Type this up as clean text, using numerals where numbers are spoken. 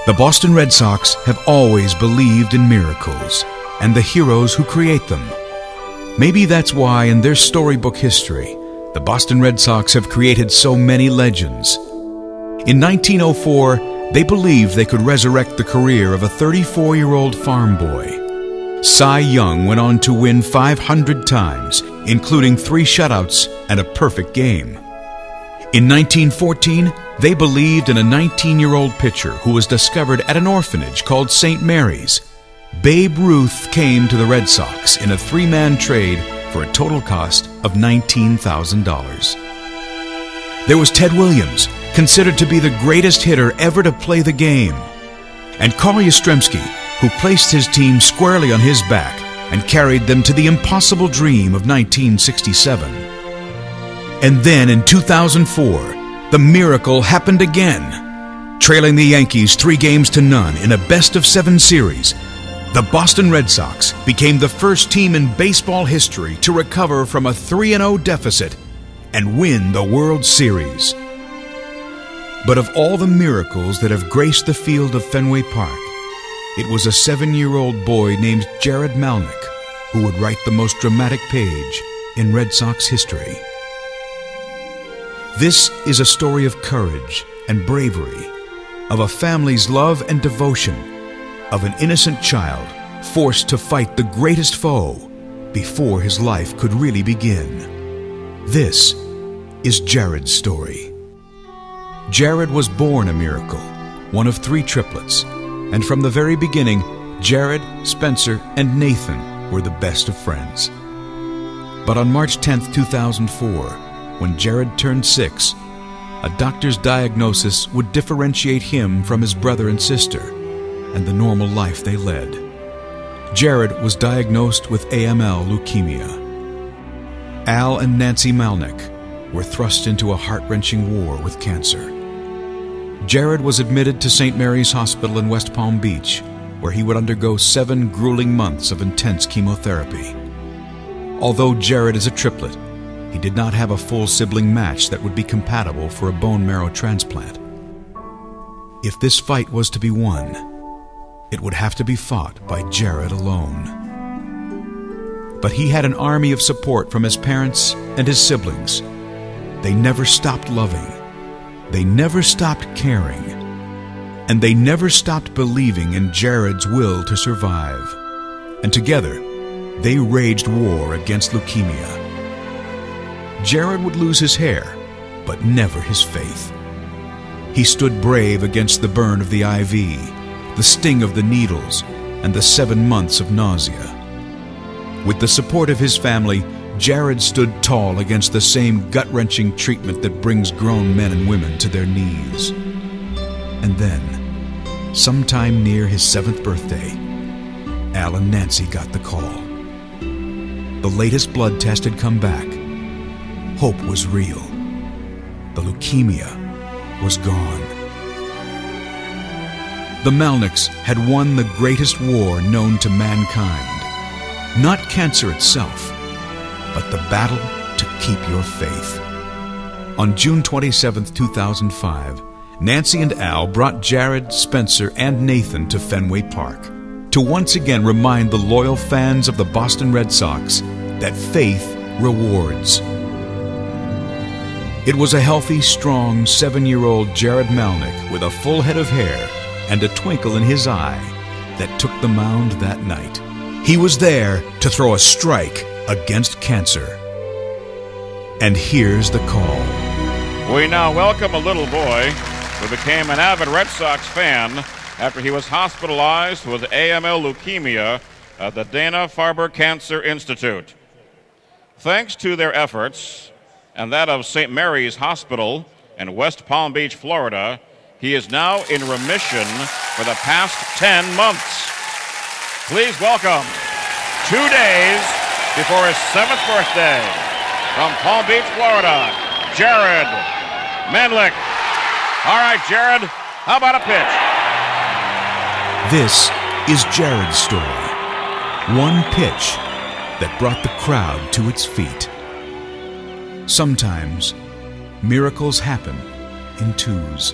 The Boston Red Sox have always believed in miracles and the heroes who create them. Maybe that's why in their storybook history, the Boston Red Sox have created so many legends. In 1904, they believed they could resurrect the career of a 34-year-old farm boy. Cy Young went on to win 500 times, including 3 shutouts and a perfect game. In 1914, they believed in a 19-year-old pitcher who was discovered at an orphanage called St. Mary's. Babe Ruth came to the Red Sox in a 3-man trade for a total cost of $19,000. There was Ted Williams, considered to be the greatest hitter ever to play the game, and Carl Yastrzemski, who placed his team squarely on his back and carried them to the impossible dream of 1967. And then in 2004, the miracle happened again. Trailing the Yankees 3-0 in a best-of-7 series, the Boston Red Sox became the first team in baseball history to recover from a 3-0 deficit and win the World Series. But of all the miracles that have graced the field of Fenway Park, it was a 7-year-old boy named Jarod who would write the most dramatic page in Red Sox history. This is a story of courage and bravery, of a family's love and devotion, of an innocent child forced to fight the greatest foe before his life could really begin. This is Jarod's story. Jarod was born a miracle, one of 3 triplets, and from the very beginning, Jarod, Spencer, and Nathan were the best of friends. But on March 10, 2004, when Jarod turned 6, a doctor's diagnosis would differentiate him from his brother and sister and the normal life they led. Jarod was diagnosed with AML Leukemia. Al and Nancy Malnick were thrust into a heart-wrenching war with cancer. Jarod was admitted to St. Mary's Hospital in West Palm Beach, where he would undergo 7 grueling months of intense chemotherapy. Although Jarod is a triplet, he did not have a full sibling match that would be compatible for a bone marrow transplant. If this fight was to be won, it would have to be fought by Jarod alone. But he had an army of support from his parents and his siblings. They never stopped loving, they never stopped caring, and they never stopped believing in Jarod's will to survive. And together, they waged war against leukemia. Jarod would lose his hair, but never his faith. He stood brave against the burn of the IV, the sting of the needles, and the 7 months of nausea. With the support of his family, Jarod stood tall against the same gut-wrenching treatment that brings grown men and women to their knees. And then, sometime near his 7th birthday, Al and Nancy got the call. The latest blood test had come back. Hope was real. The leukemia was gone. The Malnicks had won the greatest war known to mankind. Not cancer itself, but the battle to keep your faith. On June 27, 2005, Nancy and Al brought Jarod, Spencer, and Nathan to Fenway Park to once again remind the loyal fans of the Boston Red Sox that faith rewards. It was a healthy, strong 7-year-old Jarod Malnick with a full head of hair and a twinkle in his eye that took the mound that night. He was there to throw a strike against cancer. And here's the call. We now welcome a little boy who became an avid Red Sox fan after he was hospitalized with AML leukemia at the Dana-Farber Cancer Institute. Thanks to their efforts, and that of St. Mary's Hospital in West Palm Beach, Florida, he is now in remission for the past 10 months. Please welcome 2 days before his 7th birthday. From Palm Beach, Florida, Jarod Menlick. All right, Jarod, how about a pitch? This is Jarod's story. One pitch that brought the crowd to its feet. Sometimes, miracles happen in twos.